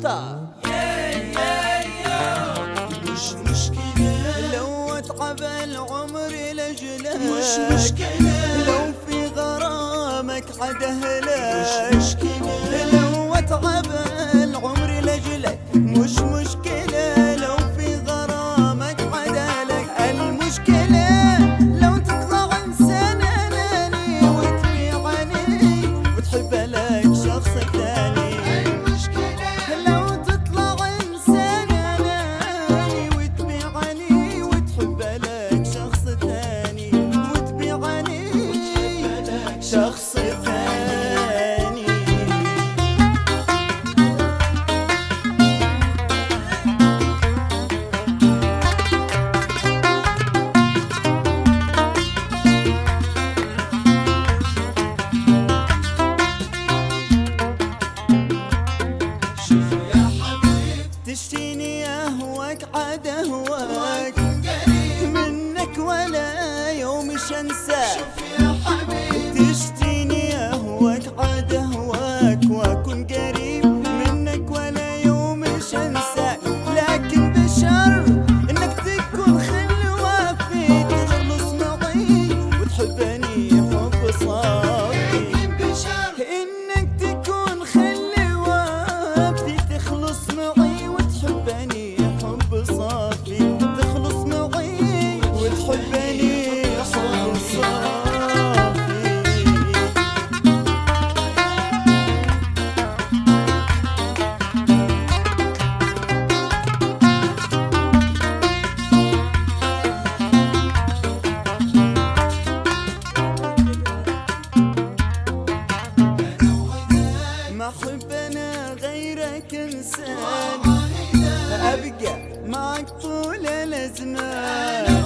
مختار. مش مشكلة لو اتعب العمر لجلك، مش مشكلة لو في غرامك عد اهلك، مش مشكلة لو اتعب العمر لجلك مش مشكلة، لو في غرامك عد اهلك. المشكلة لو تطلع انسان اناني وتبيعني وتحب لك شخص ثاني. لو تطلع انسان اناني وتبيعني وتحب لك شخص ثاني، وتبيعني شخص ثاني. شوف يا حبيب تشتيني اهواك عاد اهواك قريب منك ولا يوم مش انساك. شوف يا حبيب تشتيني اهواك عاد اهواك واكون قريب منك ولا يوم مش انساك. لكن بشر انك تكون خلوة في تخلص معي وتحبني حب صافي. بشر انك تكون خلوة في تخلص معي وتحبني حب صافي، تخلص معي وتحبني حب صافي. ما احب انا غيرك انسان، ابقى معك طول الازمان.